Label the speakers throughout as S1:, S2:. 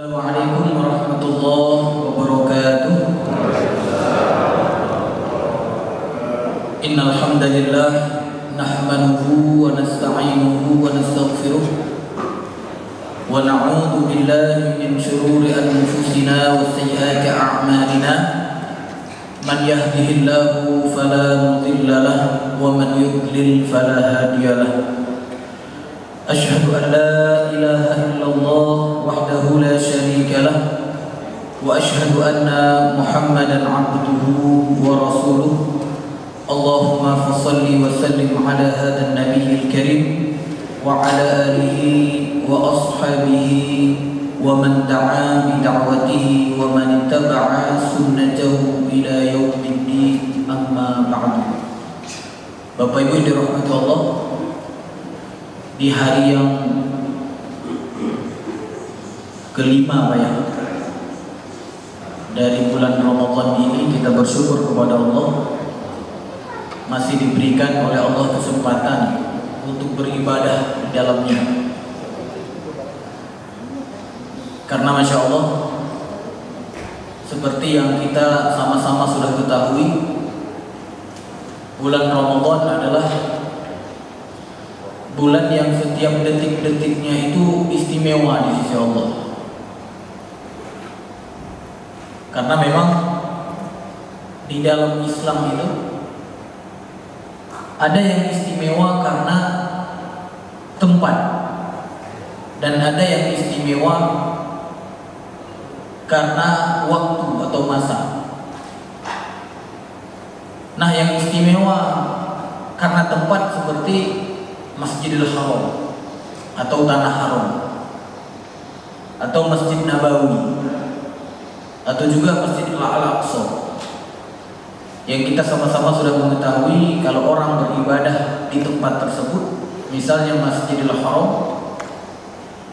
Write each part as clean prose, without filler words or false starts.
S1: Assalamualaikum warahmatullahi wabarakatuh. Innal hamdalillah nahmaduhu wa nasta'inuhu wa nastaghfiruh wa na'udzu billahi min shururi anfusina wa sayyiati a'malina. Man yahdihillahu fala mudilla lahu wa man yudlil fala hadiya lahu. Asyhadu an la ilaha illallah wahdahu la syarika lah wa asyhadu anna Muhammadan abduhu wa rasuluh. Allahumma fassalli wa sallim ala hadzal nabiyil karim wa ala alihi wa ashabihi wa man da'a bi da'watihi wa man ittaba'a sunnatahu ila yaumiddin, amma ba'du. Bapak Ibu yang dirahmati Allah, di hari yang kelima dari bulan Ramadan ini, kita bersyukur kepada Allah masih diberikan oleh Allah kesempatan untuk beribadah di dalamnya. Karena Masya Allah, seperti yang kita sama-sama sudah ketahui, bulan Ramadan adalah bulan yang setiap detik-detiknya itu istimewa di sisi Allah. Karena memang di dalam Islam itu ada yang istimewa karena tempat, dan ada yang istimewa karena waktu atau masa. Nah, yang istimewa karena tempat seperti Masjidil Haram atau Tanah Haram atau Masjid Nabawi atau juga Masjidil Al-Aqsa, yang kita sama-sama sudah mengetahui kalau orang beribadah di tempat tersebut, misalnya Masjidil Haram,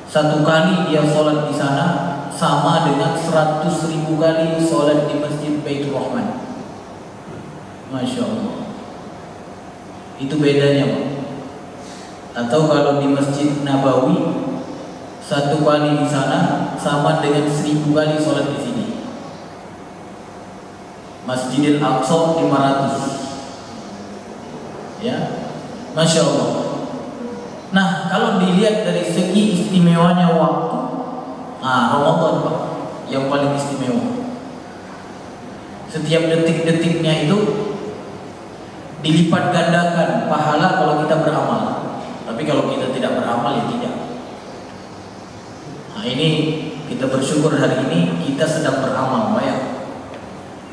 S1: satu kali dia sholat di sana sama dengan 100.000 kali sholat di Masjid Baitur Rahman. Masya Allah, itu bedanya Pak. Atau kalau di Masjid Nabawi, satu kali di sana sama dengan 1000 kali sholat di sini. Masjidil Aqsa 500. Ya, Masya Allah. Nah, kalau dilihat dari segi istimewanya waktu, Ramadan Pak yang paling istimewa. Setiap detik-detiknya itu dilipat gandakan pahala kalau kita beramal. Tapi kalau kita tidak beramal, ya tidak. Nah, ini kita bersyukur hari ini kita sedang beramal, Pak ya.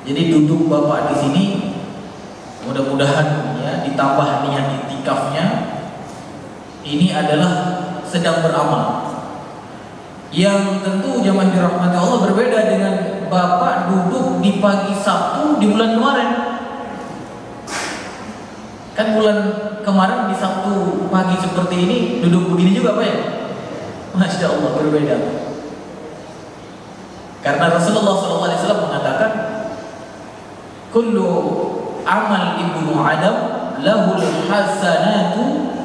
S1: Jadi duduk Bapak di sini, mudah-mudahan ya ditambah niat iktikafnya, ini adalah sedang beramal. Yang tentu jamaah dirahmati Allah berbeda dengan Bapak duduk di pagi Sabtu di bulan kemarin. Kan bulan kemarin di Sabtu pagi seperti ini duduk begini juga Pak ya. Masya Allah, berbeda. Karena Rasulullah SAW mengatakan, kullu amal ibnu Adam lahul hasanatu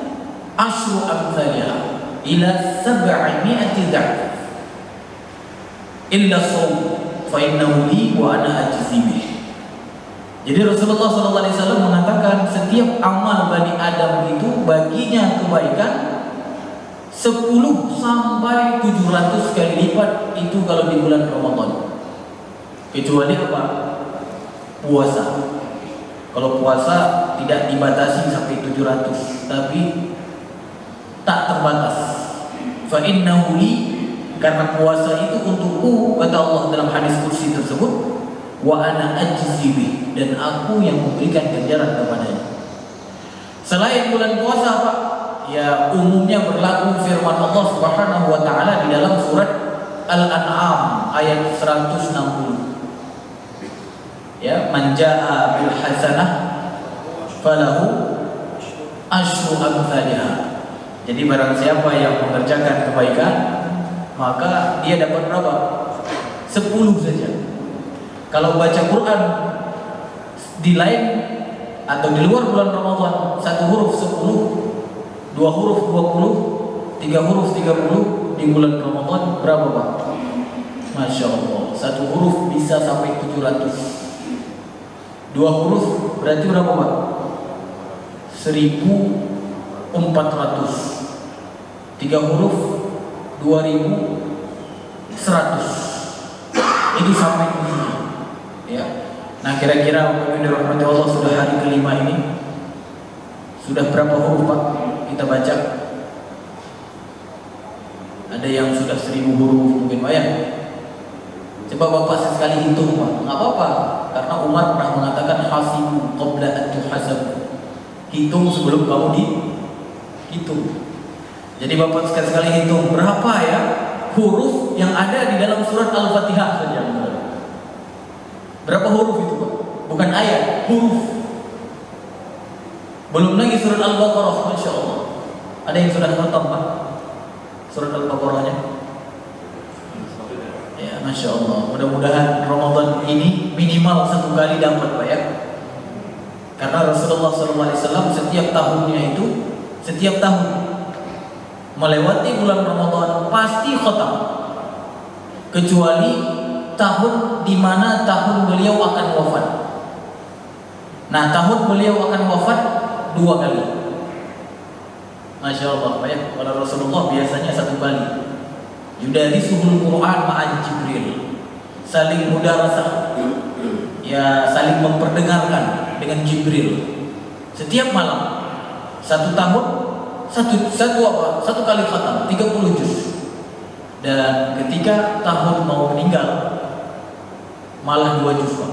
S1: asyru amthaliha ila 700 dha'f illa shaum fa innahu li wa ana ajzi bih. Jadi Rasulullah SAW mengatakan setiap amal Bani Adam itu baginya kebaikan 10 sampai 700 kali lipat, itu kalau di bulan Ramadan. Kecuali apa? Puasa. Kalau puasa tidak dibatasi sampai 700, tapi tak terbatas. Fa innahu li, karena puasa itu untukku, kata Allah dalam hadis kursi tersebut, wa ana ajzi bih, dan aku yang memberikan ganjaran kepadanya. Selain bulan puasa Pak, ya umumnya berlaku firman Allah Subhanahu wa taala di dalam surat Al-An'am ayat 160. Ya, man jaa bil hasanah falahu asyru amsalha. Jadi barang siapa yang mengerjakan kebaikan, maka dia dapat berapa? 10 saja. Kalau baca Quran di lain atau di luar bulan Ramadan, 1 huruf 10, 2 huruf 20, 3 huruf 30, di bulan Ramadan berapa Pak? Masya Allah, satu huruf bisa sampai 700. Dua huruf berarti berapa Pak? 1400. Tiga huruf 2100. Itu sampai di sini. Ya. Nah kira-kira Bapak dirahmati Allah, sudah hari kelima ini, sudah berapa huruf Pak kita baca? Ada yang sudah 1000 huruf mungkin Pak ya. Coba Bapak sekali hitung Pak. Nggak apa-apa, karena Umar pernah mengatakan hasibu qabla an tuhasabu. Hitung sebelum kamu dihitung. Jadi Bapak sekali hitung berapa ya huruf yang ada di dalam surat Al-Fatihah saja. Berapa huruf itu Pak? Bukan ayat, huruf. Belum lagi surat Al-Baqarah, Masya Allah. Ada yang sudah khatam Pak? Surat Al-Baqarahnya? Ya, Masya Allah. Mudah-mudahan Ramadan ini minimal 1 kali dapat Pak ya. Karena Rasulullah SAW setiap tahunnya itu, setiap tahun melewati bulan Ramadan pasti khatam, kecuali tahun di mana tahun beliau akan wafat. Nah, tahun beliau akan wafat 2 kali. Masya Allah Pak ya. Kalau Rasulullah biasanya 1 kali. Yudarisuhul Quran ma'an Jibril, saling mudarasah, ya saling memperdengarkan dengan Jibril setiap malam. 1 tahun satu kali khatam 30 juz. Dan ketika tahun mau meninggal malah 2 juz Pak.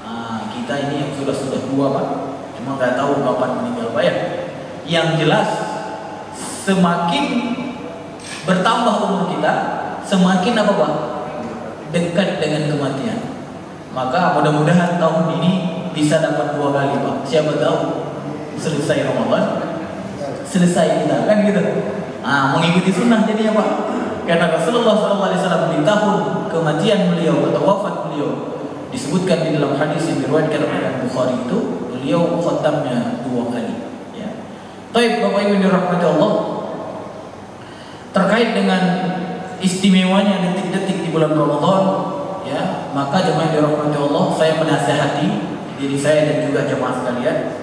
S1: Nah, kita ini yang sudah 2 Pak, cuma nggak tahu kapan meninggal Pak ya. Yang jelas semakin bertambah umur kita, semakin apa Pak? Dekat dengan kematian. Maka mudah-mudahan tahun ini bisa dapat 2 kali Pak. Siapa tahu selesai Ramadan, selesai kita kan gitu. Nah, mengikuti sunnah jadinya Pak. Karena Rasulullah SAW di tahun kematian beliau atau wafat beliau disebutkan di dalam hadis yang diriwayatkan oleh Bukhari itu, beliau khatamnya 2 kali. Ya. Baik Bapak Ibu dirahmati Allah, terkait dengan istimewanya detik-detik di bulan Ramadan, ya, maka jemaah dirahmati Allah, saya menasihati diri saya dan juga jemaah sekalian,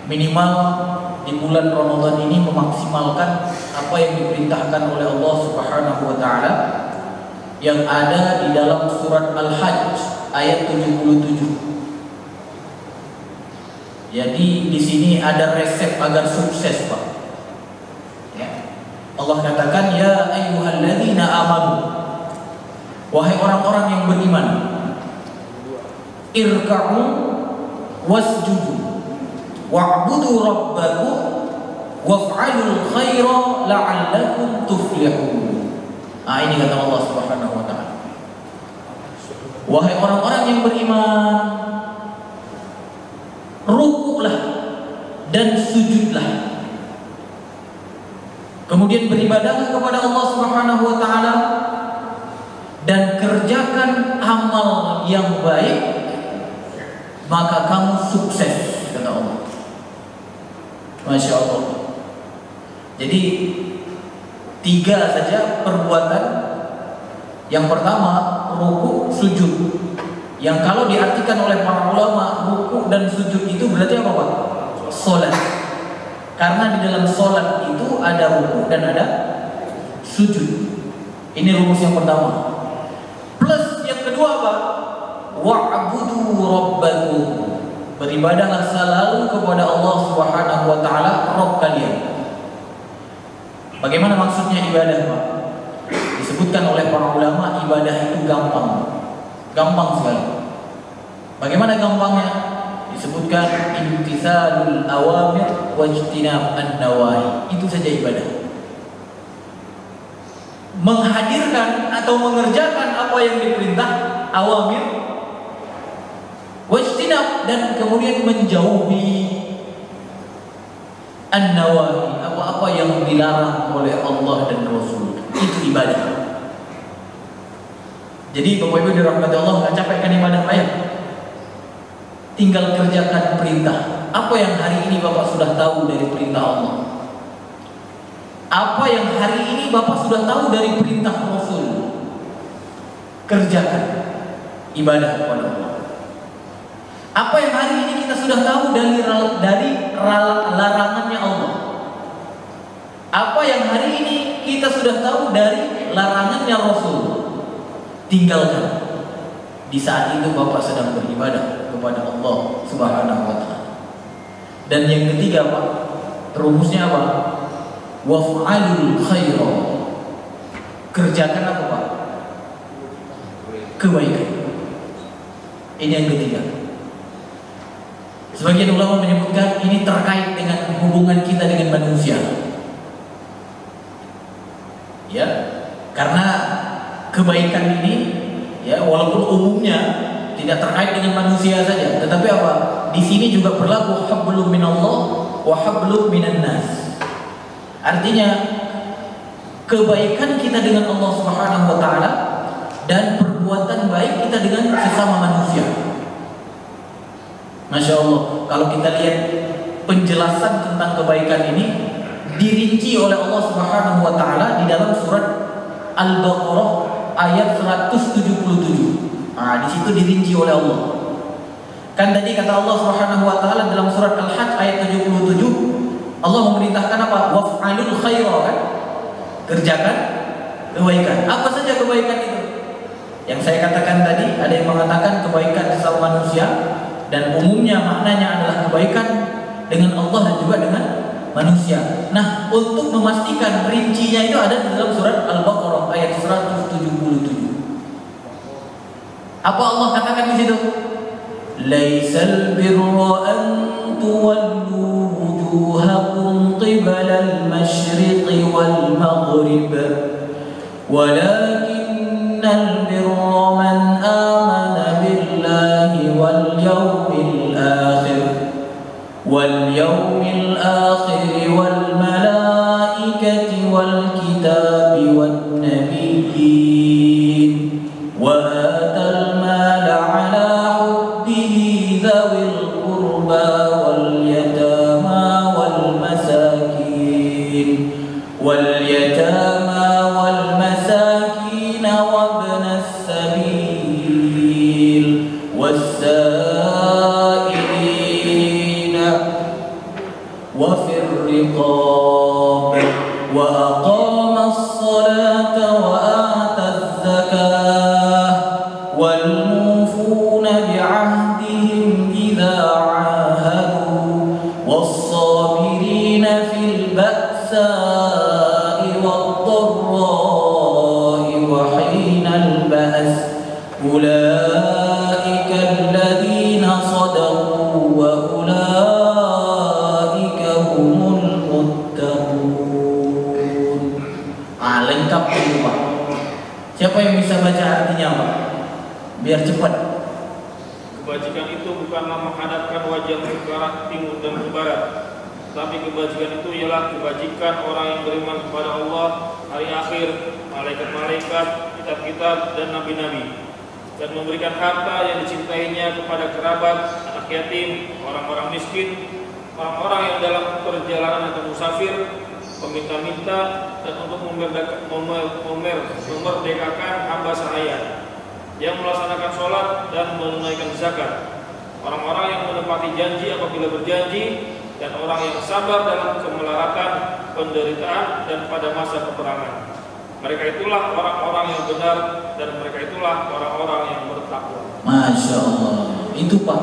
S1: minimal di bulan Ramadan ini memaksimalkan apa yang diperintahkan oleh Allah Subhanahu wa taala yang ada di dalam surat Al-Hajj ayat 77. Jadi di sini ada resep agar sukses, Pak. Ya. Allah katakan, ya ayyuhalladzina amanu, wahai orang-orang yang beriman, irka'u wasjudu wa'budu rabbakum waf'alul khaira la'allakum tuflihun. Nah, ini kata Allah Subhanahu wa taala. Wahai orang-orang yang beriman, rukuklah dan sujudlah. Kemudian beribadahlah kepada Allah Subhanahu wa taala dan kerjakan amal yang baik, maka kamu sukses, kata Allah. Masya Allah. Jadi 3 saja perbuatan. Yang pertama rukuk, sujud. Yang kalau diartikan oleh para ulama, rukuk dan sujud itu berarti apa Pak? Salat. Karena di dalam salat itu ada rukuk dan ada sujud. Ini rumus yang pertama. Plus yang kedua apa? Wa'budu rabbakum. Beribadahlah selalu kepada Allah Subhanahu wa taala, Rabb kalian. Bagaimana maksudnya ibadah, Pak? Disebutkan oleh para ulama, ibadah itu gampang. Gampang sekali. Bagaimana gampangnya? Disebutkan imtithalul awamir wajtinab an-nawahi. Itu saja ibadah. Menghadirkan atau mengerjakan apa yang diperintah, awamir, wajtinab, dan kemudian menjauhi an-nawahi, apa-apa yang dilarang oleh Allah dan Rasul. Itu ibadah. Jadi Bapak Ibu dirahmati Allah, nggak capek kan ibadah Pak ya? Tinggal kerjakan perintah. Apa yang hari ini Bapak sudah tahu dari perintah Allah? Apa yang hari ini Bapak sudah tahu dari perintah Rasul? kerjakan ibadah kepada Allah. Apa yang hari ini kita sudah tahu dari larangannya Allah? Apa yang hari ini kita sudah tahu dari larangannya Rasul? Tinggalkan. Di saat itu Bapak sedang beribadah kepada Allah Subhanahu wa Ta'ala. Dan yang ketiga, Pak, rumusnya apa? Waf'alul khaira. Kerjakan apa, Pak? Kebaikan. Ini yang ketiga. Sebagian ulama menyebutkan ini terkait dengan hubungan kita dengan manusia. Ya, karena kebaikan ini, ya, walaupun umumnya tidak terkait dengan manusia saja, tetapi apa? Di sini juga berlaku hablum minallah wa hablum minan nas. Artinya kebaikan kita dengan Allah Subhanahu wa Ta'ala dan perbuatan baik kita dengan sesama manusia. Masya Allah, kalau kita lihat penjelasan tentang kebaikan ini dirinci oleh Allah Subhanahu wa Ta'ala di dalam surat Al-Baqarah ayat 177. Di situ dirinci oleh Allah. Kan tadi kata Allah Subhanahu wa Ta'ala dalam surat Al-Hajj ayat 77, Allah memerintahkan apa? Waf'alul khaira, kan? Kerjakan kebaikan. Apa saja kebaikan itu? Yang saya katakan tadi, ada yang mengatakan kebaikan sesama manusia, dan umumnya maknanya adalah kebaikan dengan Allah dan juga dengan manusia. Nah, untuk memastikan rincinya itu ada di dalam surat Al-Baqarah ayat 177. Apa Allah katakan di situ? Laisal birra an tuwallu wujuhakum qibala al-masyriqi wal maghrib, walakinnal birra man amana billahi wal yawmil akhir wal malaikati wal kitabi wan nabiyyin wa atal mala ala hubbihi dhawil qurba wal yatama wal masakin wa ibnas sabil was-sa'ilina wa fir riqab wa aqama as-salata wa ata az-zakah wal mufuna bi'ahdihim idza 'ahadu was-sabirina fil ba'sa'i wad-dharra'i wa hinal ba's ulaika alladhina sadaqu wa ulaika humul muttaqun. Lengkap itu, Pak. Siapa yang bisa baca artinya, Pak? Biar cepat.
S2: Kebajikan itu bukanlah menghadapkan wajah ke barat, timur, dan ke barat, tapi kebajikan itu ialah kebajikan orang yang beriman kepada Allah, hari akhir, malaikat-malaikat, kitab-kitab, dan nabi-nabi, dan memberikan harta yang dicintainya kepada kerabat, anak yatim, orang-orang miskin, orang-orang yang dalam perjalanan atau musafir, peminta-minta, dan untuk memerdekakan hamba sahaya yang melaksanakan sholat dan menunaikan zakat, orang-orang yang menepati janji apabila berjanji, dan orang yang sabar dalam kemelaratan, penderitaan, dan pada masa peperangan. Mereka itulah orang-orang yang benar, dan mereka itulah orang-orang yang bertakwa.
S1: Masya Allah, itu Pak,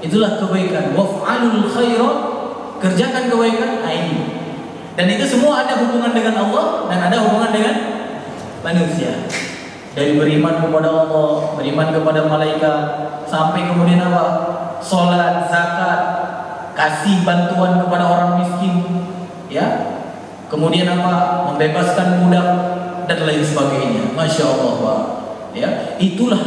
S1: itulah kebaikan. Waf'alul khaira, kerjakan kebaikan. Ini, dan itu semua ada hubungan dengan Allah dan ada hubungan dengan manusia. Dari beriman kepada Allah, beriman kepada malaikat, sampai kemudian apa? Sholat, zakat, kasih bantuan kepada orang miskin, ya. Kemudian apa? Membebaskan budak dan lain sebagainya. Masya Allah, Pak. Ya, itulah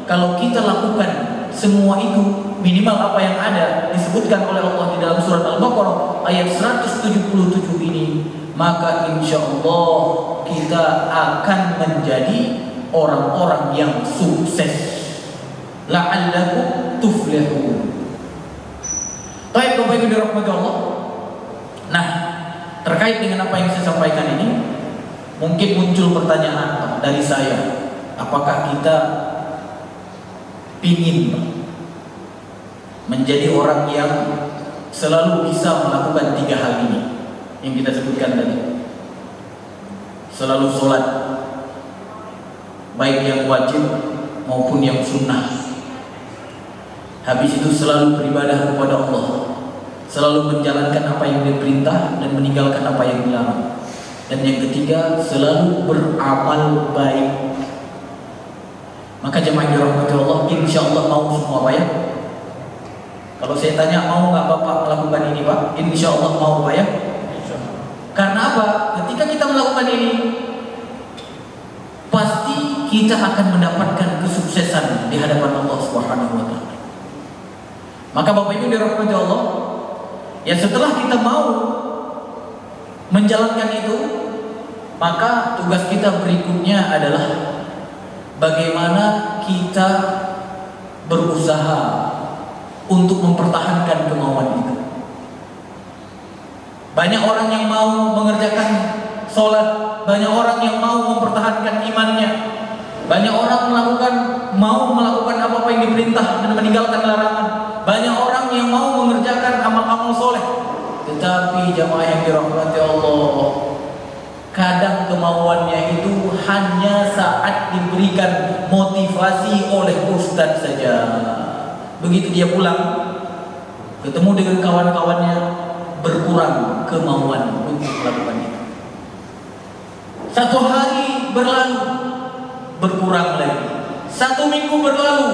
S1: kalau kita lakukan semua itu, minimal apa yang ada disebutkan oleh Allah di dalam surat Al-Baqarah ayat 177 ini, maka insya Allah kita akan menjadi orang-orang yang sukses. La'allakum tuflihun. Baik, Bapak Ibu dirahmati Allah. Nah, terkait dengan apa yang saya sampaikan ini, mungkin muncul pertanyaan dari saya. Apakah kita ingin menjadi orang yang selalu bisa melakukan 3 hal ini yang kita sebutkan tadi? Selalu sholat, baik yang wajib maupun yang sunnah. Habis itu selalu beribadah kepada Allah, selalu menjalankan apa yang diperintah dan meninggalkan apa yang dilarang. Dan yang ketiga, selalu beramal baik. Maka jemaah yang dirahmati Allah, insya Allah mau semua Pak ya? Kalau saya tanya, mau nggak Bapak melakukan ini Pak? Insya Allah mau Pak ya? Karena apa? Ketika kita melakukan ini, pasti kita akan mendapatkan kesuksesan di hadapan Allah Subhanahu wa Ta'ala. Maka Bapak Ibu dirahmati Allah, ya setelah kita mau menjalankan itu, maka tugas kita berikutnya adalah bagaimana kita berusaha untuk mempertahankan kemauan itu. Banyak orang yang mau mengerjakan sholat, banyak orang yang mau mempertahankan imannya, banyak orang mau melakukan apa-apa yang diperintah dan meninggalkan larangan. Banyak orang yang mau mengerjakan amal-amal soleh, tetapi jamaah yang dirahmati Allah, kadang kemauannya itu hanya saat diberikan motivasi oleh ustadz saja. Begitu dia pulang, ketemu dengan kawan-kawannya, berkurang kemauan untuk melakukan itu. 1 hari berlalu, berkurang lagi. 1 minggu berlalu,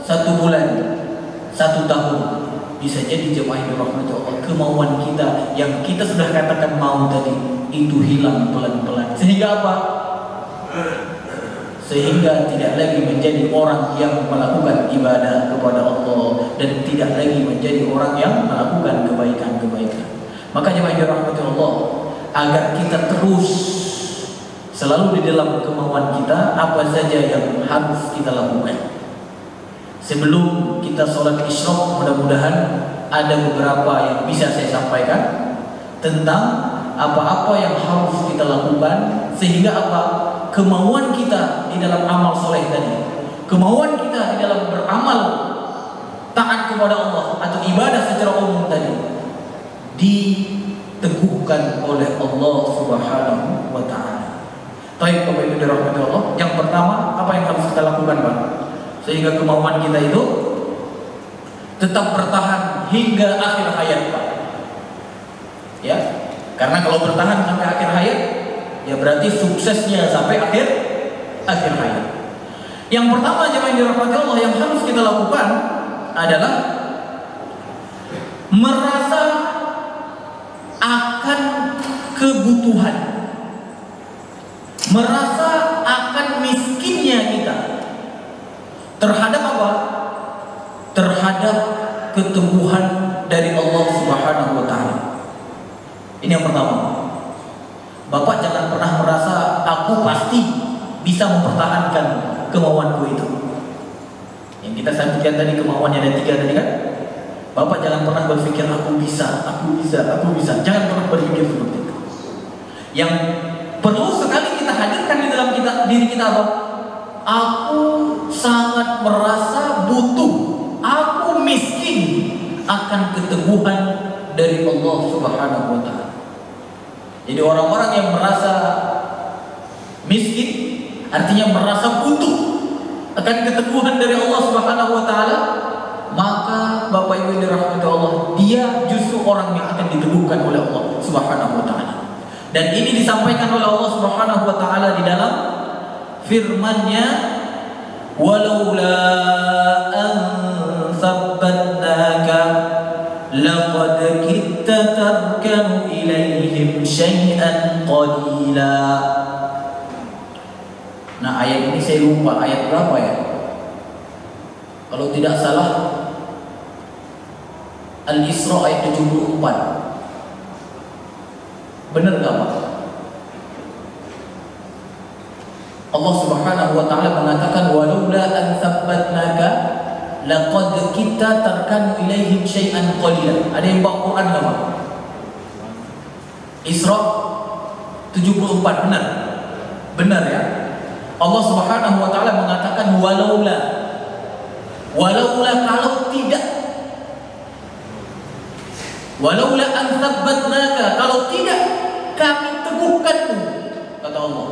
S1: 1 bulan, 1 tahun. Bisa jadi jemaah yang dirahmati Allah, kemauan kita yang kita sudah katakan mau tadi itu hilang pelan-pelan. Sehingga apa? Sehingga tidak lagi menjadi orang yang melakukan ibadah kepada Allah dan tidak lagi menjadi orang yang melakukan kebaikan-kebaikan. Maka jemaah yang dirahmati Allah, agar kita terus selalu di dalam kemauan kita, apa saja yang harus kita lakukan. Sebelum kita sholat isyraq, mudah-mudahan ada beberapa yang bisa saya sampaikan tentang apa-apa yang harus kita lakukan, sehingga apa? Kemauan kita di dalam amal soleh tadi, kemauan kita di dalam beramal taat kepada Allah atau ibadah secara umum tadi, diteguhkan oleh Allah Subhanahu wa Ta'ala. Baik Bapak Ibu dirahmati Allah, yang pertama apa yang harus kita lakukan Pak? Sehingga kemauan kita itu tetap bertahan hingga akhir hayat Pak. Ya, karena kalau bertahan sampai akhir hayat, ya berarti suksesnya sampai akhir hayat. Yang pertama jemaah yang dirahmati Allah, yang harus kita lakukan adalah merasa akan kebutuhan, merasa akan miskinnya kita terhadap apa? Terhadap keteguhan dari Allah Subhanahu wa Ta'ala. Ini yang pertama. Bapak jangan pernah merasa aku pasti bisa mempertahankan kemauanku itu. Yang kita sampaikan tadi kemauannya ada 3 tadi kan? Bapak jangan pernah berpikir aku bisa. Jangan pernah berpikir seperti itu. Yang perlu sekali kita hadirkan di dalam diri kita apa? Aku sangat merasa butuh, aku miskin akan keteguhan dari Allah Subhanahu wa Ta'ala. Jadi orang-orang yang merasa miskin, artinya merasa butuh akan keteguhan dari Allah Subhanahu wa Ta'ala, maka Bapak Ibu dirahmati Allah, dia justru orang yang akan diteguhkan oleh Allah Subhanahu wa Ta'ala. Dan ini disampaikan oleh Allah Subhanahu wa Ta'ala di dalam firman-Nya, walaula an sabbatnaka laqad kitta tarkanu ilaihim syai'an qalila. Nah, ayat ini saya lupa ayat berapa ya? Kalau tidak salah Al-Isra ayat 74. Benar gak Pak? Allah Subhanahu wa Ta'ala mengatakan walaula an sabbatnaka laqad kita tarkanu ilaihim syai'an qalila. Ada yang bawa Quran enggak Pak? Isra 74 benar. Benar ya? Allah Subhanahu wa taala mengatakan walaula kalau tidak, walaula an tsabbatnaka, kalau tidak kami teguhkanmu, kata Allah,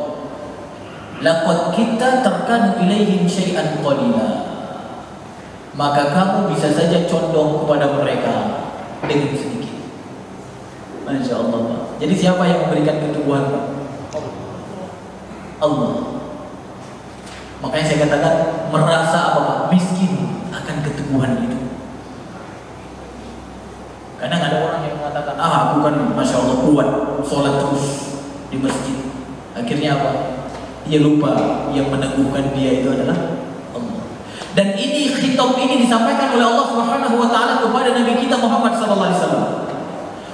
S1: laqad kita terkanu ilaihim syai'an qalila, maka kamu bisa saja condong kepada mereka dengan sedikit. Masya Allah, Pak. Jadi siapa yang memberikan keteguhan, Pak? Allah. Makanya saya katakan merasa apa, Pak? Miskin akan keteguhan itu. Kadang ada orang yang mengatakan, aku kan Masya Allah kuat, sholat terus di masjid. Akhirnya apa? Dia lupa yang meneguhkan dia itu adalah Allah. Dan ini khitab ini disampaikan oleh Allah Subhanahu wa taala kepada Nabi kita Muhammad sallallahu alaihi wasallam.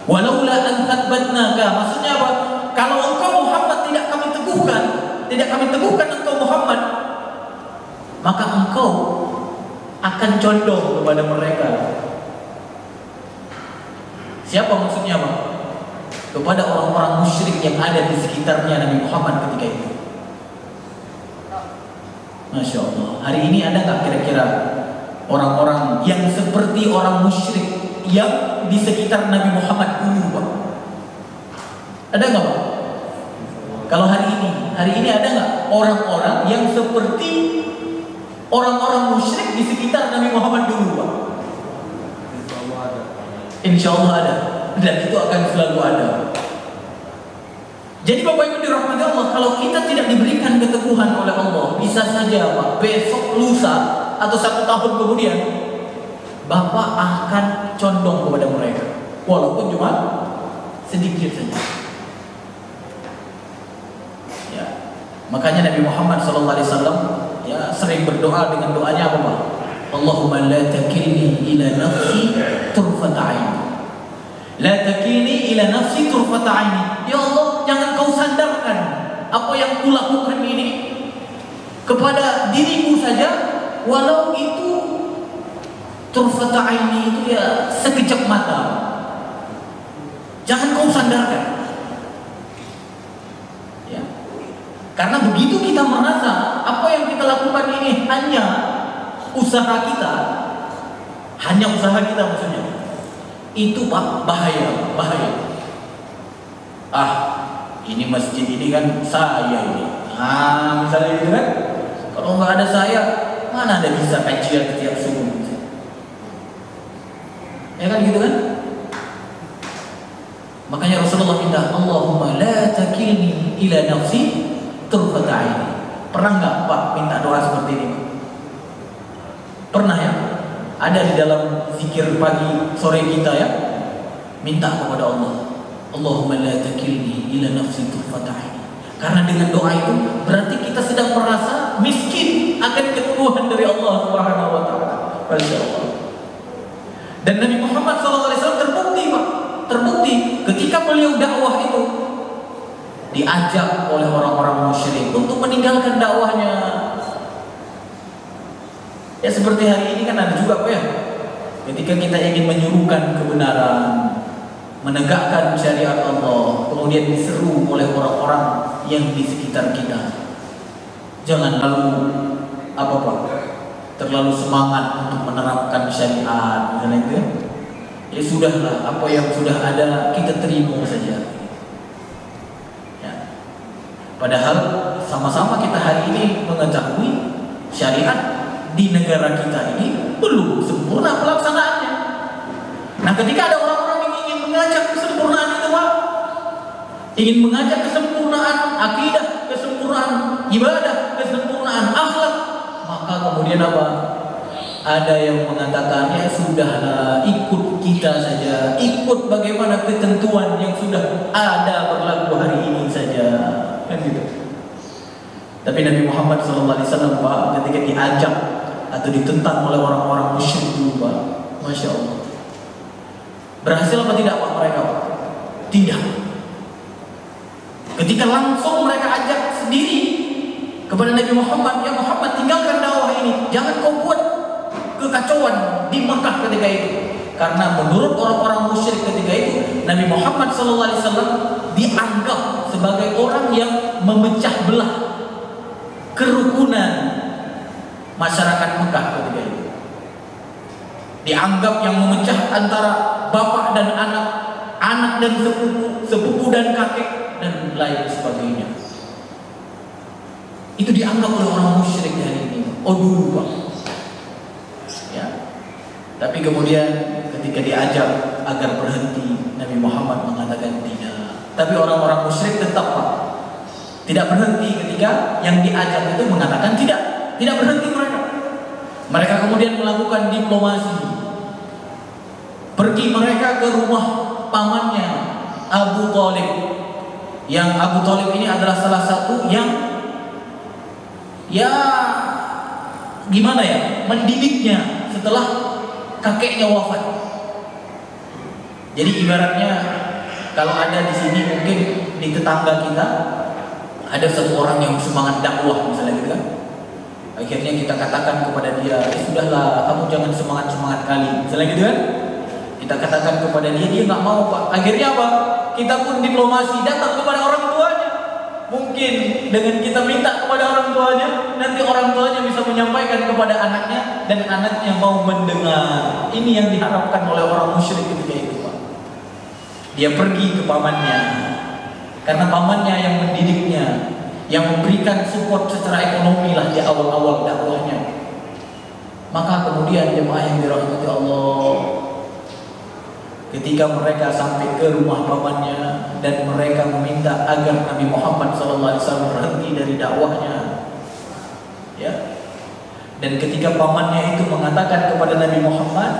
S1: Walaula an tsabbatnaka, maksudnya apa? Kalau engkau Muhammad tidak kami teguhkan engkau Muhammad, maka engkau akan condong kepada mereka. Siapa maksudnya, Pak? Kepada orang-orang musyrik yang ada di sekitarnya Nabi Muhammad ketika itu. Masya Allah. Hari ini ada nggak kira-kira orang-orang yang seperti orang musyrik yang di sekitar Nabi Muhammad dulu, Pak? Ada nggak, Pak? Kalau hari ini ada nggak orang-orang yang seperti orang-orang musyrik di sekitar Nabi Muhammad dulu, Pak? Insya Allah ada, dan itu akan selalu ada. Jadi Bapak Ibu dirahmati Allah, kalau kita tidak diberikan keteguhan oleh Allah, bisa saja Pak, besok, lusa, atau 1 tahun kemudian, Bapak akan condong kepada mereka, walaupun cuma sedikit saja. Ya, makanya Nabi Muhammad SAW ya sering berdoa dengan doanya apa, Pak? Allahumma la takilni ila nafsi turfata aini. La takilni ila nafsi turfata aini. Ya Allah, jangan kau sandarkan apa yang kulakukan ini kepada diriku saja, walau itu turfata aini, itu ya sekejap mata. Jangan kau sandarkan. Ya. Karena begitu kita merasa apa yang kita lakukan ini hanya usaha kita maksudnya, itu Pak bahaya. Ini masjid ini kan saya ini, misalnya gitu kan, kalau nggak ada saya, mana ada bisa kajian setiap subuh, ya kan gitu kan? Makanya Rasulullah minta, Allahumma la takilni ila nafsi turfata aini. Pernah nggak Pak minta doa seperti ini, Pak? Pernah ya? Ada di dalam zikir pagi sore kita ya, minta kepada Allah, Allahumma la takilni ila nafsi turfata aini. Karena dengan doa itu berarti kita sedang merasa miskin akan keteguhan dari Allah Subhanahu wa taala. Masya Allah. Dan Nabi Muhammad SAW terbukti, Pak, terbukti ketika beliau dakwah itu diajak oleh orang-orang musyrik untuk meninggalkan dakwahnya. Ya seperti hari ini kan ada juga, Pak, ya, ketika kita ingin menyuruhkan kebenaran, menegakkan syariat Allah, kemudian diseru oleh orang-orang yang di sekitar kita, jangan lalu apa, Pak, terlalu semangat untuk menerapkan syariat, misalnya itu ya. Ya sudahlah, apa yang sudah ada kita terima saja. Ya. Padahal sama-sama kita hari ini mengetahui syariat di negara kita ini belum sempurna pelaksanaannya. Nah, ketika ada orang-orang yang ingin mengajak kesempurnaan itu, Pak, ingin mengajak kesempurnaan akidah, kesempurnaan ibadah, kesempurnaan akhlak, maka kemudian apa? Ada yang mengatakan, ya sudahlah, ikut kita saja, ikut bagaimana ketentuan yang sudah ada berlaku hari ini saja, kan gitu. Tapi Nabi Muhammad SAW, Pak, ketika diajak atau ditentang oleh orang-orang musyrik dulu, Pak, Masya Allah, berhasil apa tidak, Pak, mereka, Pak? Tidak. Ketika langsung mereka ajak sendiri kepada Nabi Muhammad, ya Muhammad, tinggalkan dakwah ini, jangan kau buat kekacauan di Makkah ketika itu. Karena menurut orang-orang musyrik ketika itu, Nabi Muhammad SAW dianggap sebagai orang yang memecah belah kerukunan masyarakat Mekah ketika itu. Dianggap yang memecah antara bapak dan anak, anak dan sepupu, sepupu dan kakek, dan lain sebagainya. Itu dianggap oleh orang musyrik hari ini. Oh dulu Pak. Ya. Tapi kemudian ketika diajak agar berhenti, Nabi Muhammad mengatakan tidak. Tapi orang-orang musyrik tetap Pak, tidak berhenti ketika yang diajak itu mengatakan tidak. Tidak berhenti mereka. Mereka kemudian melakukan diplomasi. Pergi mereka ke rumah pamannya Abu Thalib. Yang Abu Thalib ini adalah salah satu yang gimana ya, mendidiknya setelah kakeknya wafat. Jadi ibaratnya kalau ada di sini mungkin di tetangga kita ada satu orang yang semangat dakwah misalnya gitu kan. Akhirnya kita katakan kepada dia, sudahlah kamu jangan semangat kali, misalnya gitu kan. Kita katakan kepada dia, dia nggak mau Pak. Akhirnya apa? Kita pun diplomasi datang kepada orang tuanya. Mungkin dengan kita minta kepada orang tuanya, nanti orang tuanya bisa menyampaikan kepada anaknya, dan anaknya mau mendengar. Ini yang diharapkan oleh orang musyrik ketika itu Pak. Dia pergi ke pamannya, karena pamannya yang mendidiknya, yang memberikan support secara ekonomi lah di awal-awal dakwahnya. Maka kemudian jemaah yang dirahmati Allah, ketika mereka sampai ke rumah pamannya dan mereka meminta agar Nabi Muhammad SAW berhenti dari dakwahnya, ya. Dan ketika pamannya itu mengatakan kepada Nabi Muhammad,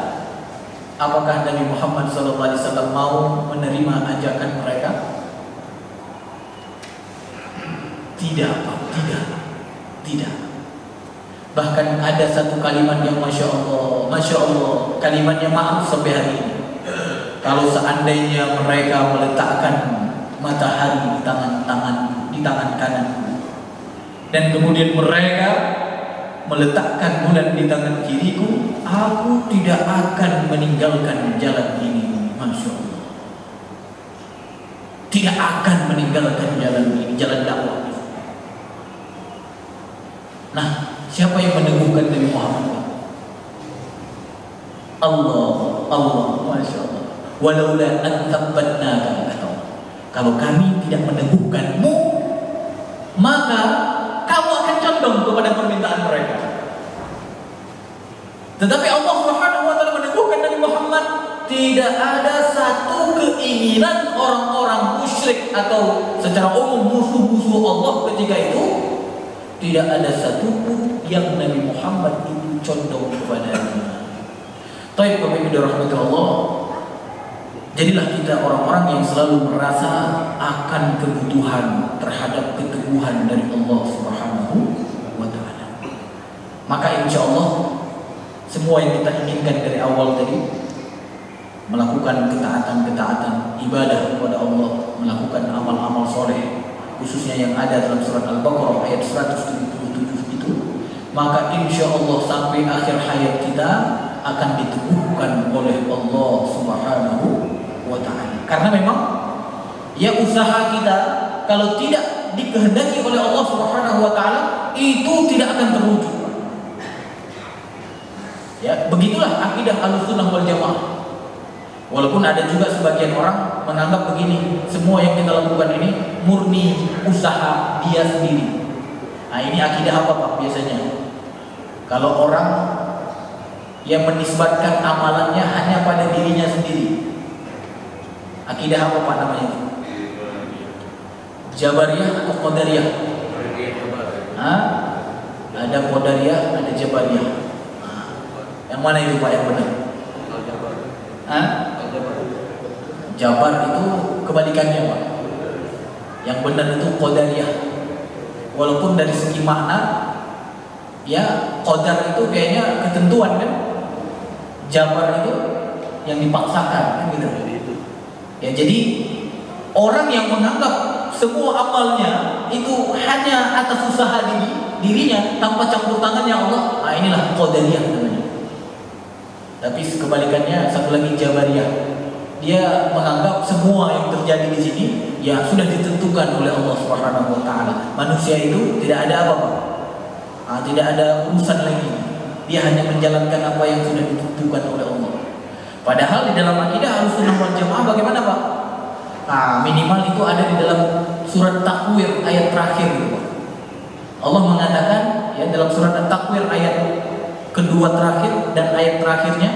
S1: apakah Nabi Muhammad SAW mau menerima ajakan mereka? Tidak, Pak, tidak. Bahkan ada satu kalimat yang masya Allah, kalimatnya maaf sampai hari ini. Kalau seandainya mereka meletakkan matahari di tangan kananku, dan kemudian mereka meletakkan bulan di tangan kiriku, aku tidak akan meninggalkan jalan ini. Masya Allah, tidak akan meninggalkan jalan ini, jalan dakwah. Nah, siapa yang meneguhkan Nabi Muhammad? Allah, Masya Allah. Walaula an thabbatnaka, kata Allah, kalau kami tidak meneguhkanmu, maka kamu akan condong kepada permintaan mereka. Tetapi Allah Subhanahu wa taala meneguhkan Nabi Muhammad. Tidak ada satu keinginan orang-orang musyrik atau secara umum musuh-musuh Allah ketika itu, tidak ada satupun yang Nabi Muhammad itu condong kepadanya. Taib Bapak Ibu dirahmati Allah. Jadilah kita orang-orang yang selalu merasa akan kebutuhan terhadap keteguhan dari Allah Subhanahu wa taala. Maka insya Allah semua yang kita inginkan dari awal tadi, melakukan ketaatan ibadah kepada Allah, melakukan amal-amal soleh, khususnya yang ada dalam surat Al-Baqarah ayat 177 itu, maka insya Allah sampai akhir hayat kita akan diteguhkan oleh Allah Subhanahu wa ta'ala. Karena memang ya usaha kita kalau tidak dikehendaki oleh Allah Subhanahu wa ta'ala, itu tidak akan terwujud. Ya, begitulah akidah Ahlussunnah wal Jamaah. Walaupun ada juga sebagian orang menganggap begini, semua yang kita lakukan ini murni usaha dia sendiri. Nah, ini akidah apa Pak biasanya? Kalau orang yang menisbatkan amalannya hanya pada dirinya sendiri, akidah apa Pak namanya itu? Jabariyah atau Qadariyah? Ada Qadariyah, ada Jabariyah. Yang mana itu Pak yang benar? Jabar itu kebalikannya Pak. Yang benar itu Qadariyah. Walaupun dari segi makna, ya qadar itu kayaknya ketentuan kan. Jabar itu yang dipaksakan kan gitu. Ya, jadi orang yang menganggap semua amalnya itu hanya atas usaha dirinya tanpa campur tangannya Allah, nah inilah Qadariyah namanya. Tapi kebalikannya satu lagi Jabariyah. Dia menganggap semua yang terjadi di sini ya sudah ditentukan oleh Allah Subhanahu wa taala. Manusia itu tidak ada apa-apa. Tidak ada urusan lagi. Dia hanya menjalankan apa yang sudah ditentukan oleh Allah. Padahal di dalam akidah Ahlussunnah wal Jamaah bagaimana, Pak? Minimal itu ada di dalam surat Takwir ayat terakhir gitu, Pak. Allah mengatakan ya dalam surat At-Takwir ayat kedua terakhir dan ayat terakhirnya,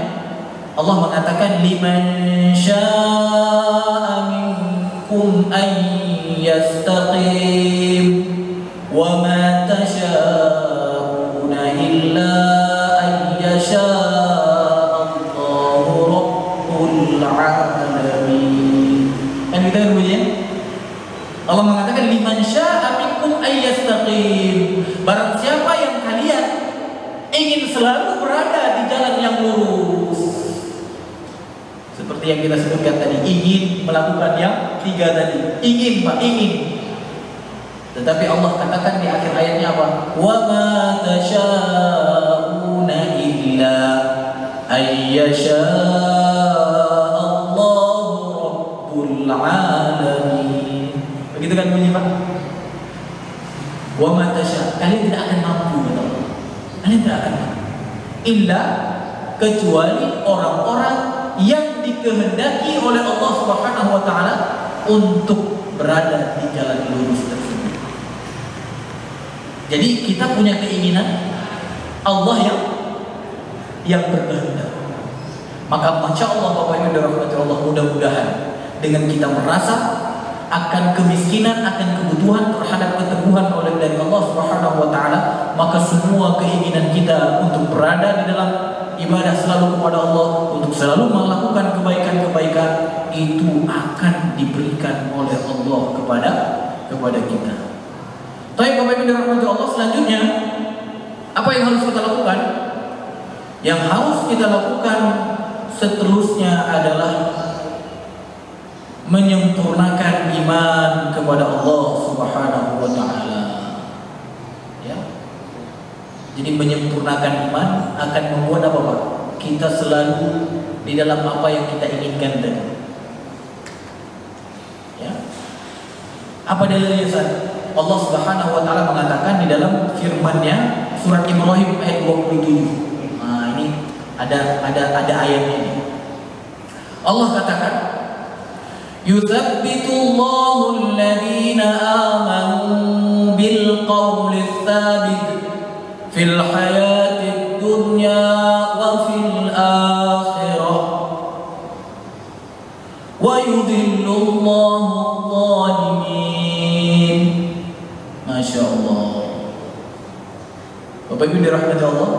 S1: Allah mengatakan liman syaa'a minkum an yastaqim wa ma tasha'una illa an yasha'allahu rabbul alamin. Kan kita kan bunyinya? Allah mengatakan liman syaa'a minkum an yastaqim. Barang siapa yang kalian ingin selalu berada di jalan yang lurus, seperti yang kita sebutkan tadi, ingin melakukan yang tiga tadi, ingin Pak, ingin. Tetapi Allah katakan di akhir ayatnya apa? Wa ma tasha'una illa ayyasha'allahu rabbul alamin. Begitu kan bunyi, Pak? Wa ma tasha', kalian tidak akan mampu, betul. Kalian tidak akan mampu illa, kecuali orang-orang yang dikehendaki oleh Allah Subhanahu wa taala untuk berada di jalan lurus tersebut. Jadi kita punya keinginan, Allah yang berkehendak. Maka Masya Allah Bapak Ibu dirahmati Allah, mudah-mudahan dengan kita merasa akan kemiskinan, akan kebutuhan terhadap keteguhan oleh dari Allah Subhanahu wa taala, maka semua keinginan kita untuk berada di dalam ibadah selalu kepada Allah, untuk selalu melakukan kebaikan-kebaikan, itu akan diberikan oleh Allah kepada kita. Baik Bapak Ibu dirahmati Allah, selanjutnya apa yang harus kita lakukan? Yang harus kita lakukan seterusnya adalah menyempurnakan iman kepada Allah Subhanahu wa taala. Ya. Jadi menyempurnakan iman akan membuat apa, Pak? Kita selalu di dalam apa yang kita inginkan tadi. Ya. Apa dalilnya, Ustaz? Allah Subhanahu wa taala mengatakan di dalam firman-Nya surat Ibrahim ayat 27. Nah, ini ada ayatnya ini. Allah katakan, Yuthabbitullahu alladhina amanu bil qawli tsabit fil hayatid dunya wa fil akhirah wa yudhillullahu adh-dhalimin. Masya Allah. Bapak Ibu dirahmati Allah,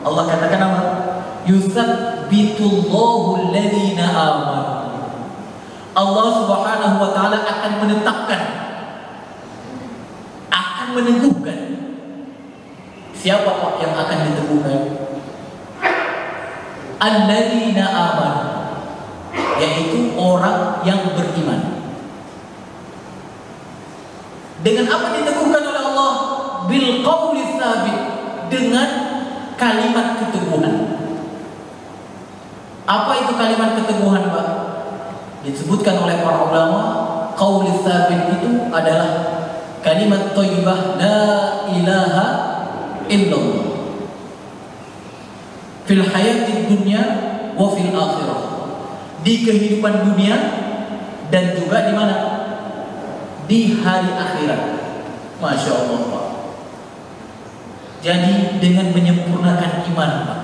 S1: Allah katakan apa? Yuthabbitullahu alladhina amanu. Allah Subhanahu wa taala akan menetapkan, akan meneguhkan. Siapa Pak yang akan diteguhkan? Alladzina amanu, yaitu orang yang beriman. Dengan apa diteguhkan oleh Allah? Bil qauli tsabit, dengan kalimat keteguhan. Apa itu kalimat keteguhan, Pak? Disebutkan oleh para ulama, qaul tsabit itu adalah kalimat thayyibah la ilaha illallah fil hayatid dunya wa fil akhirah, di kehidupan dunia dan juga di mana? Di hari akhirat. Masya Allah, Pak. Jadi dengan menyempurnakan iman, Pak,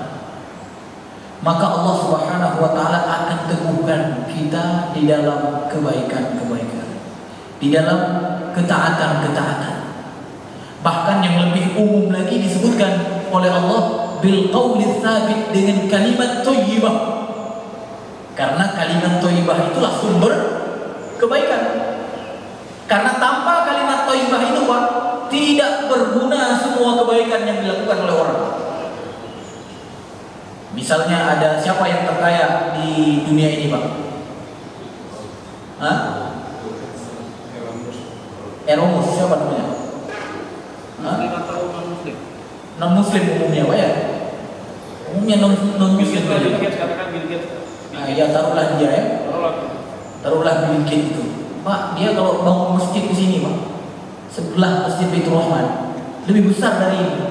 S1: maka Allah Subhanahu wa taala akan teguhkan kita di dalam kebaikan-kebaikan, di dalam ketaatan-ketaatan. Bahkan yang lebih umum lagi disebutkan oleh Allah bil qauli tsabit, dengan kalimat thayyibah. Karena kalimat thayyibah itulah sumber kebaikan. Karena tanpa kalimat thayyibah itu, Pak, tidak berguna semua kebaikan yang dilakukan oleh orang. Misalnya ada siapa yang terkaya di dunia ini, Pak? Hah? Elon Musk, siapa namanya?
S2: Muslim atau non-muslim?
S1: Non-muslim umumnya, Pak ya? Umumnya non-muslim.
S2: Bill Gates, katakan Bill Gates.
S1: Nah, ya taruhlah dia ya. Taruhlah Bill Gates itu. Pak, dia kalau bangun masjid di sini, Pak, sebelah Masjid Baitur Rahman, lebih besar dari ini.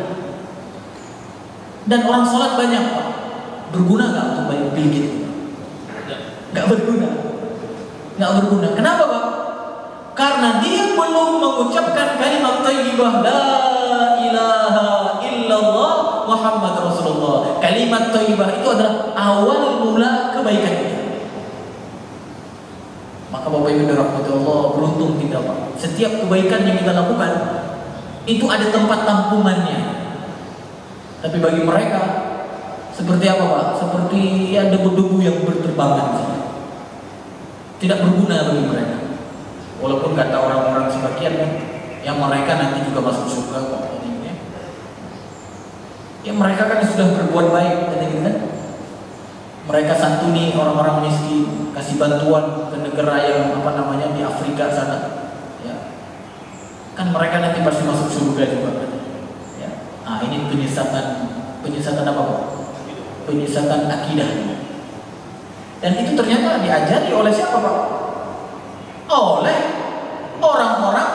S1: Dan orang sholat banyak Pak. Berguna nggak untuk bayar bil gitu? Nggak berguna. Nggak berguna. Kenapa Pak? Karena dia belum mengucapkan kalimat thayyibah la ilaha illallah Muhammad Rasulullah. Kalimat thayyibah itu adalah awal mula kebaikan kita. Maka Bapak Ibu rahmatullah, beruntung kita Pak. Setiap kebaikan yang kita lakukan itu ada tempat tampungannya. Tapi bagi mereka seperti apa Pak? Seperti ada debu-debu yang berterbangan. Tidak berguna bagi mereka. Walaupun kata orang-orang sebagian yang mereka nanti juga masuk surga kok. Ya mereka kan sudah berbuat baik, kan? Mereka santuni orang-orang miskin, kasih bantuan ke negara yang di Afrika sana. Ya. Kan mereka nanti pasti masuk surga juga. Ya. Nah ini penyesatan apa Pak? Penyesatan akidah. Dan itu ternyata diajari oleh siapa Pak? Oleh orang-orang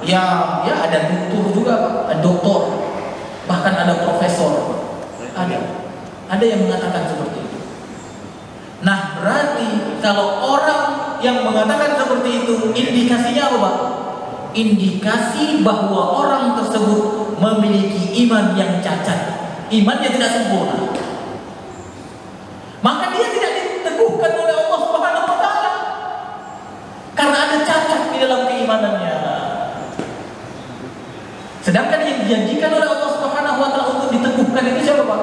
S1: yang ya ada doktor juga Pak, ada doktor, bahkan ada profesor, ada yang mengatakan seperti itu. Nah berarti kalau orang yang mengatakan seperti itu, indikasinya apa Pak? Indikasi bahwa orang tersebut memiliki iman yang cacat, iman yang tidak sempurna. Maka dia tidak diteguhkan oleh Allah Subhanahu wa taala. Karena ada cacat di dalam keimanannya. Sedangkan yang dijanjikan oleh Allah Subhanahu wa taala untuk diteguhkan itu siapa Pak?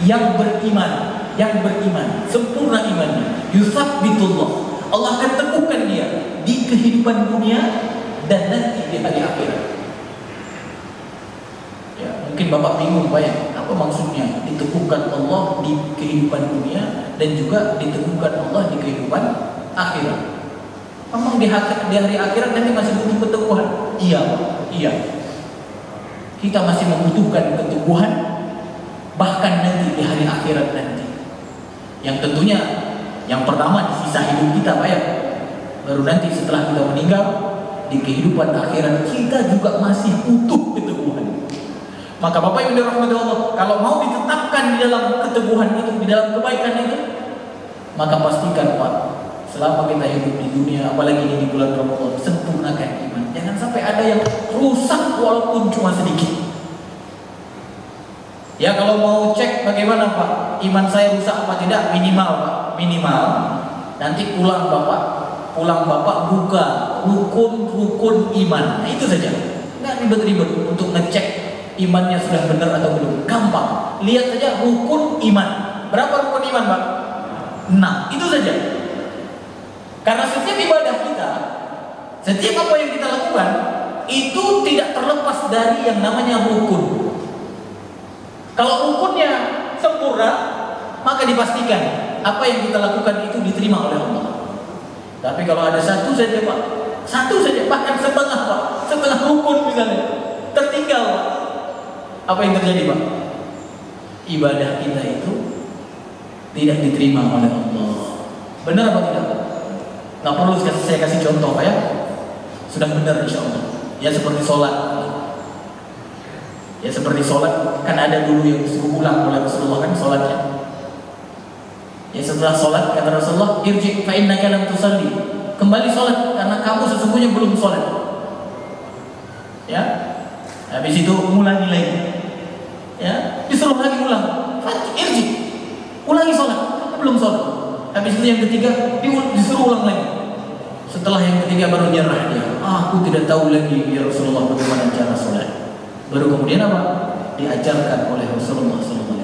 S1: Yang beriman, sempurna imannya. Yusabbitullah. Allah akan teguhkan dia di kehidupan dunia dan nanti di hari akhirat. Ya, mungkin Bapak bingung Pak ya, apa maksudnya diteguhkan Allah di kehidupan dunia dan juga diteguhkan Allah di kehidupan akhirat? Memang di hari akhirat nanti masih butuh keteguhan? Iya Pak, iya. Kita masih membutuhkan keteguhan, bahkan nanti di hari akhirat nanti. Yang tentunya yang pertama di sisa hidup kita Pak ya. Baru nanti setelah kita meninggal, di kehidupan akhirat kita juga masih butuh keteguhan. Maka Bapak Ibu dirahmati Allah, kalau mau ditetapkan di dalam keteguhan itu, di dalam kebaikan itu, maka pastikan Pak, selama kita hidup di dunia, apalagi ini di bulan Ramadan, sempurnakan iman. Jangan sampai ada yang rusak walaupun cuma sedikit. Ya kalau mau cek bagaimana Pak, iman saya rusak apa tidak, minimal Pak, minimal. Nanti pulang Bapak buka rukun iman. Nah itu saja. Nggak ribet-ribet untuk ngecek imannya sudah benar atau belum. Gampang. Lihat saja rukun iman. Berapa rukun iman Pak? 6. Itu saja. Karena setiap ibadah kita, setiap apa yang kita lakukan, itu tidak terlepas dari yang namanya rukun. Kalau rukunnya sempurna, maka dipastikan apa yang kita lakukan itu diterima oleh Allah. Tapi kalau ada satu saja Pak, bahkan setengah Pak, setengah rukun misalnya, tertinggal Pak, apa yang terjadi Pak? Ibadah kita itu tidak diterima oleh Allah. Benar apa tidak Pak? Nggak perlu saya kasih contoh Pak ya. Sudah benar insya Allah. Ya seperti sholat. Ya seperti sholat, kan ada dulu yang disuruh ulang oleh Rasulullah kan sholatnya. Ya setelah sholat kata Rasulullah, irji fa innaka lam tusalli. Kembali sholat karena kamu sesungguhnya belum sholat. Ya. Habis itu ulangi lagi. Ya, disuruh lagi ulang. Irji. Ulangi sholat, kamu belum sholat. Habis itu yang ketiga disuruh ulang lagi. Setelah yang ketiga baru nyerah dia. Aku tidak tahu lagi ya Rasulullah bagaimana cara sholat. Baru kemudian apa? Diajarkan oleh Rasulullah SAW.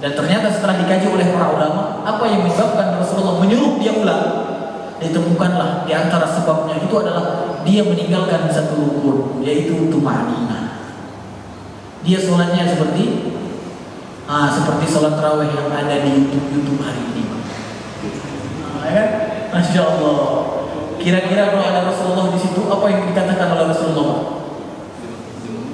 S1: Dan ternyata setelah dikaji oleh para ulama, apa yang menyebabkan Rasulullah menyuruh dia ulang? Ditemukanlah di antara sebabnya itu adalah dia meninggalkan satu rukun, yaitu tumanina. Dia sholatnya seperti sholat tarawih yang ada di YouTube hari ini. Kan? Masya Allah. Kira-kira kalau ada Rasulullah di situ, apa yang dikatakan oleh Rasulullah?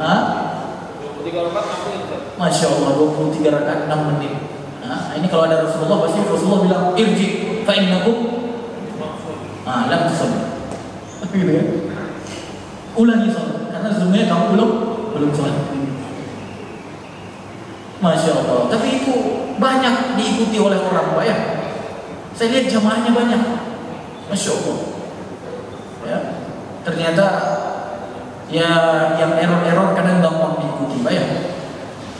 S2: 23 rakaat 6 menit.
S1: Masya Allah, 23 rakaat 6 menit. Nah, ini kalau ada Rasulullah, pasti Rasulullah bilang irji fa innakum lam tusalli. Gitu ya. Ulangi sholat, karena sesungguhnya kamu belum sholat. Masya Allah. Tapi itu banyak diikuti oleh orang, Pak ya. Saya lihat jamaahnya banyak. Masya Allah. Ya, ternyata ya yang error-error kadang gampang diikuti, Pak ya.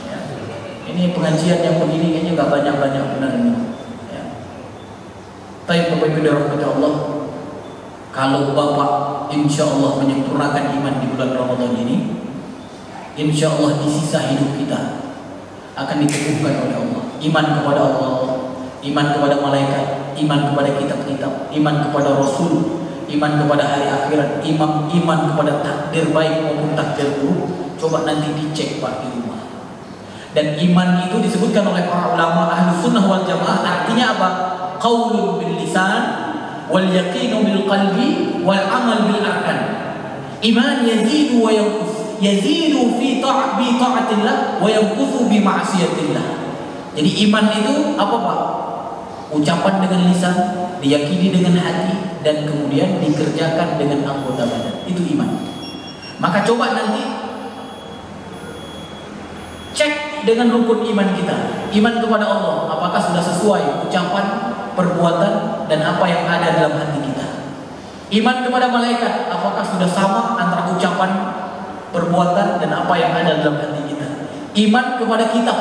S1: Ya. Ini pengajian yang begini kayaknya nggak banyak-banyak benar ini. Ya. Tapi Bapak Ibu dirahmati Allah, kalau Bapak insya Allah menyempurnakan iman di bulan Ramadan ini, insya Allah di sisa hidup kita akan diteguhkan oleh Allah. Iman kepada Allah, iman kepada malaikat, iman kepada kitab-kitab, iman kepada Rasul, iman kepada hari akhirat, iman kepada takdir baik maupun takdir buruk. Coba nanti dicek Pak di rumah. Dan iman itu disebutkan oleh para ulama ahli sunnah wal jamaah, artinya apa? Qaulun bil lisan wal yaqinu bil qalbi wal amal bil arkan. Iman yazidu wa yanqus, yazidu fi ta'atillah wa yanqusu bi ma'siyatillah. Jadi iman itu apa Pak? Ucapan dengan lisan, diyakini dengan hati, dan kemudian dikerjakan dengan anggota badan. Itu iman. Maka coba nanti cek dengan rukun iman kita. Iman kepada Allah, apakah sudah sesuai ucapan, perbuatan, dan apa yang ada dalam hati kita. Iman kepada malaikat, apakah sudah sama antara ucapan, perbuatan, dan apa yang ada dalam hati kita. Iman kepada kitab,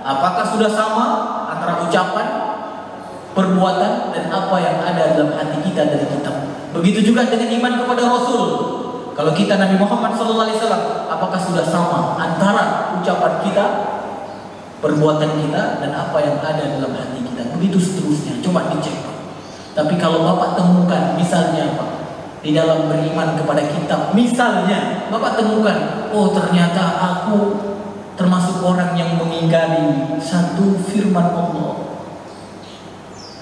S1: apakah sudah sama antara ucapan, perbuatan, dan apa yang ada dalam hati kita dari kitab. Begitu juga dengan iman kepada Rasul. Kalau kita Nabi Muhammad SAW, apakah sudah sama antara ucapan kita, perbuatan kita, dan apa yang ada dalam hati kita. Begitu seterusnya. Coba dicek Pak. Tapi kalau Bapak temukan misalnya Pak, di dalam beriman kepada kitab, misalnya Bapak temukan, oh ternyata aku termasuk orang yang mengingkari satu firman Allah,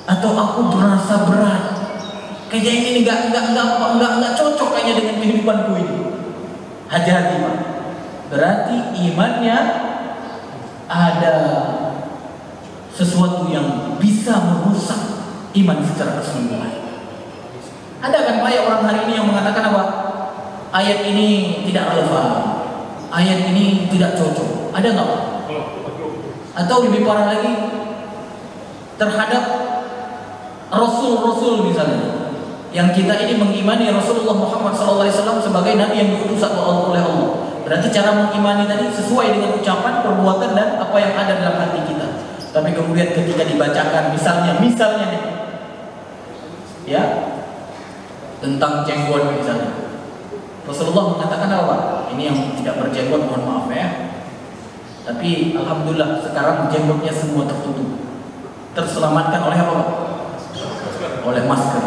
S1: atau aku merasa berat, kayaknya ini nggak cocok kayaknya dengan kehidupanku ini. Hati-hati Pak. Berarti imannya ada sesuatu yang bisa merusak iman secara keseluruhan. Ada kan Pak ya orang hari ini yang mengatakan apa? Ayat ini tidak relevan, ayat ini tidak cocok. Ada nggak Pak? Atau lebih parah lagi terhadap Rasul misalnya, yang kita ini mengimani Rasulullah Muhammad SAW sebagai Nabi yang diutus oleh Allah. Berarti cara mengimani tadi sesuai dengan ucapan, perbuatan, dan apa yang ada dalam hati kita. Tapi kemudian ketika dibacakan misalnya nih, ya, tentang jenggot misalnya, Rasulullah mengatakan apa? Ini yang tidak berjenggot mohon maaf ya. Tapi alhamdulillah sekarang jenggotnya semua tertutup, terselamatkan oleh apa Pak? Oleh masker.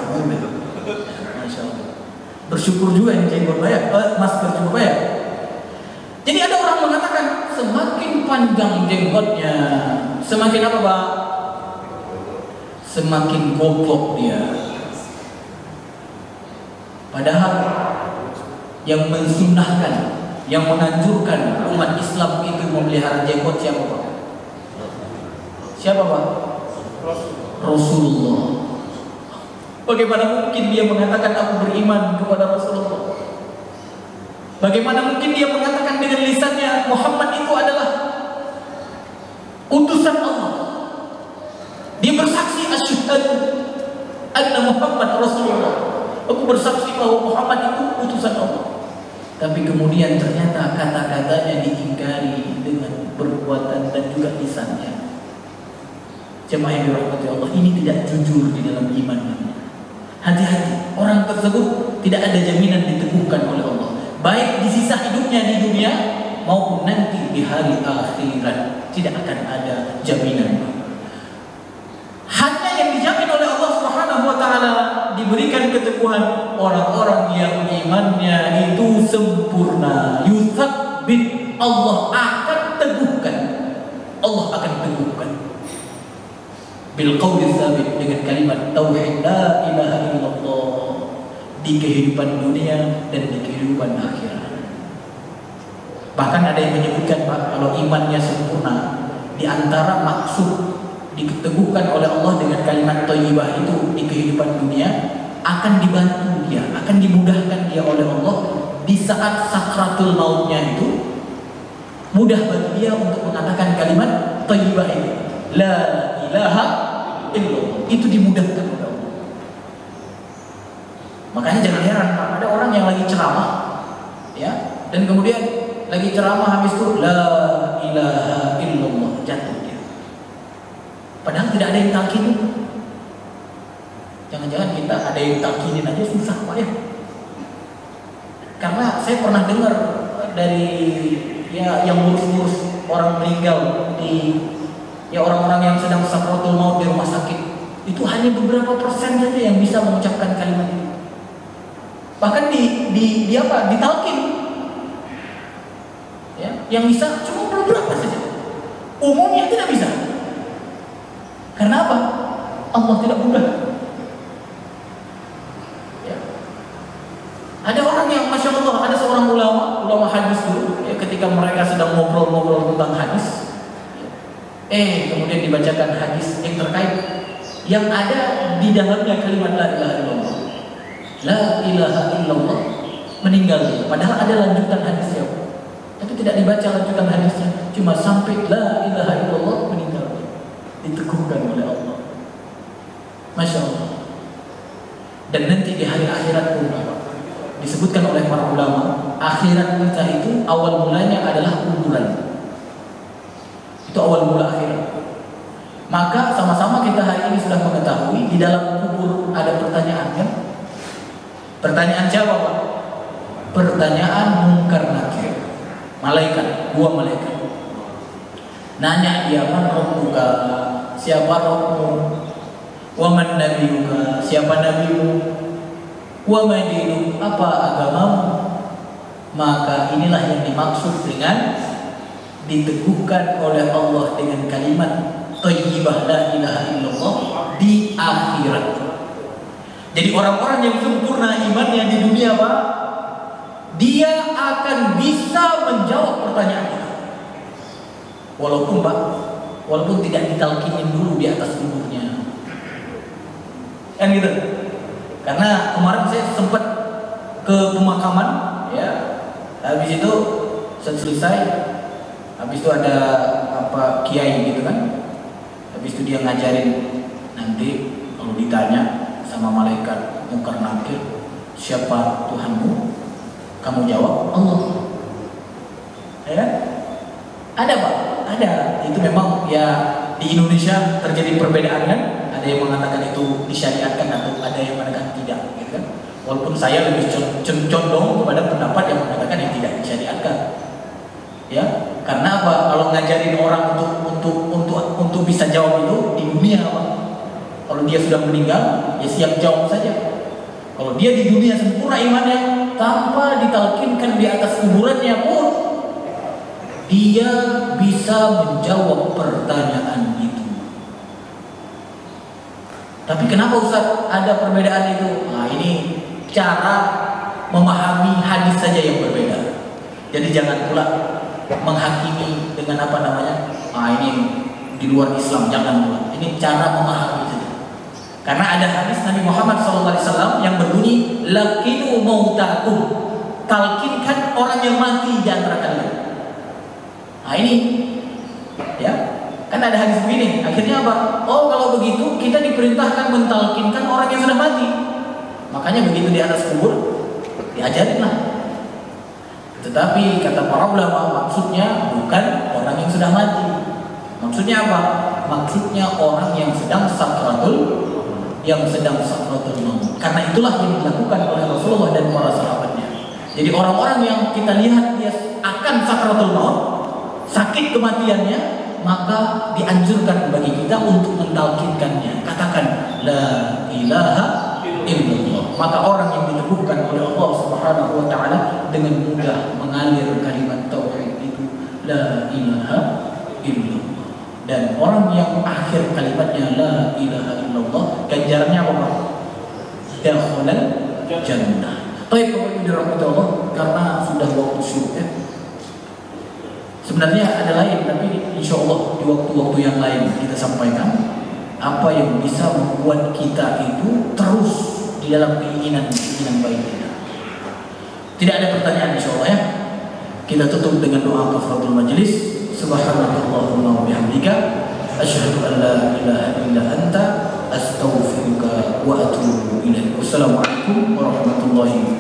S1: Masya Allah. Bersyukur juga yang jenggot banyak, masker juga banyak. Jadi ada orang mengatakan semakin panjang jenggotnya, semakin apa Pak? Semakin goblok dia. Padahal yang mensunnahkan, yang menganjurkan umat Islam itu memelihara jenggot siapa Pak? Siapa Pak? Rasulullah. Bagaimana mungkin dia mengatakan aku beriman kepada Rasulullah? Bagaimana mungkin dia mengatakan dengan lisannya Muhammad itu adalah utusan Allah? Dia bersaksi asyhadu anna Muhammad Rasulullah. Aku bersaksi bahwa Muhammad itu utusan Allah. Tapi kemudian ternyata kata-katanya diingkari dengan perbuatan dan juga lisannya. Jemaah yang dirahmati Allah, ini tidak jujur di dalam imannya. Hati-hati, orang tersebut tidak ada jaminan diteguhkan oleh Allah, baik di sisa hidupnya di dunia maupun nanti di hari akhirat. Tidak akan ada jaminan. Hanya yang dijamin oleh Allah Subhanahu wa taala diberikan keteguhan orang-orang yang imannya itu sempurna. Yutsabbit, Allah akan teguhkan. Allah akan teguhkan bil qauli tsabit, dengan kalimat tauhid la ilaha illallah di kehidupan dunia dan di kehidupan akhirat. Bahkan ada yang menyebutkan Pak, kalau imannya sempurna, di antara maksud diteguhkan oleh Allah dengan kalimat thayyibah itu di kehidupan dunia, akan dibantu dia, akan dimudahkan dia oleh Allah di saat sakratul mautnya itu. Mudah bagi dia untuk mengatakan kalimat thayyibah ini. La ilaha illallah. Itu dimudahkan oleh Allah. Makanya jangan heran ada orang yang lagi ceramah, ya, dan kemudian lagi ceramah habis itu la ilaha illallah jatuh dia. Padahal tidak ada yang talqinin. Jangan-jangan kita ada yang talqinin aja susah Pak ya. Karena saya pernah dengar dari yang ngurus-ngurus orang meninggal di orang-orang yang sedang sakratul maut di rumah sakit, itu hanya beberapa persen saja yang bisa mengucapkan kalimat itu. Bahkan ditalkin, ya, yang bisa cuma beberapa saja. Umumnya tidak bisa. Karena apa? Allah tidak mudah. Ya. Ada orang yang masya Allah, ada seorang ulama hadis dulu, ya, ketika mereka sedang ngobrol-ngobrol tentang hadis, kemudian dibacakan hadis yang terkait, yang ada di dalamnya kalimat la ilaha illallah. La ilaha illallah, meninggal dia. Padahal ada lanjutan hadisnya, tapi tidak dibaca lanjutan hadisnya, cuma sampai la ilaha illallah, meninggal dia. Diteguhkan oleh Allah. Masya Allah. Dan nanti di hari akhirat pun disebutkan oleh para ulama, akhirat kita itu awal mulanya adalah kuburan. Itu awal mula akhirat. Maka sama-sama kita hari ini sudah mengetahui di dalam kubur ada pertanyaan, kan? Pertanyaan siapa, Pak? Pertanyaan Munkar Nakir. Malaikat, dua malaikat. Nanya dia, man rabbuka, siapa Rabbmu? Wa man nabiyuka, siapa nabimu? Wa ma dinuk, apa agamamu? Maka inilah yang dimaksud dengan diteguhkan oleh Allah dengan kalimat thayyibah la ilaha illallah di akhirat. Jadi orang-orang yang sempurna imannya di dunia, Pak, dia akan bisa menjawab pertanyaan itu. Walaupun tidak ditalkinin dulu di atas kuburnya. Kan gitu. Karena kemarin saya sempat ke pemakaman, ya. Habis itu selesai, habis itu ada kiai gitu kan. Habis itu dia ngajarin, nanti kalau ditanya sama malaikat Munkar Nakir, siapa Tuhanmu? Kamu jawab Allah. Ya? Ada, Pak? Ada. Itu memang ya di Indonesia terjadi perbedaan, kan? Ada yang mengatakan itu disyariatkan atau ada yang mengatakan tidak, gitu kan? Walaupun saya lebih condong kepada pendapat yang mengatakan yang tidak disyariatkan. Ya, karena apa? Kalau ngajarin orang untuk bisa jawab itu di dunia, Pak. Kalau dia sudah meninggal, ya siap jawab saja. Kalau dia di dunia sempurna imannya, tanpa ditalkinkan di atas kuburannya pun, dia bisa menjawab pertanyaan itu. Tapi kenapa Ustaz ada perbedaan itu? Nah, ini cara memahami hadis saja yang berbeda. Jadi jangan pula menghakimi dengan ini di luar Islam, jangan pula. Ini cara memahami saja. Karena ada hadis Nabi Muhammad SAW yang berbunyi, laqinu mautakum, talkinkan orang yang mati di antara kalian. Nah ini, ya, kan ada hadis begini. Akhirnya apa? Oh, kalau begitu kita diperintahkan mentalkinkan orang yang sudah mati. Makanya begitu di atas kubur diajarinlah. Tetapi kata para ulama, maksudnya bukan orang yang sudah mati. Maksudnya apa? Maksudnya orang yang sedang sakratul maut. Karena itulah yang dilakukan oleh Rasulullah dan para sahabatnya. Jadi orang-orang yang kita lihat dia akan sakratul maut, sakit kematiannya, maka dianjurkan bagi kita untuk mentalkinkannya. Katakan la ilaha illallah. Maka orang yang diteguhkan oleh Allah Subhanahu wa taala dengan mudah mengalir kalimat tauhid itu la ilaha illallah. Dan orang yang akhir kalimatnya la ilaha illallah, ganjarannya apa, Pak? Dakhalal jannah. Baik, Bapak Ibu dirahmati Allah, karena sudah waktu syukur, ya. Sebenarnya ada lain, tapi insya Allah di waktu-waktu yang lain kita sampaikan apa yang bisa membuat kita itu terus di dalam keinginan baik kita. Tidak ada pertanyaan insya Allah, ya. Kita tutup dengan doa kafaratul majlis. Subhanakallahumma wa bihamdika asyhadu an la ilaha illa anta astaghfiruka wa atubu ilaik. Wassalamualaikum warahmatullahi wabarakatuh.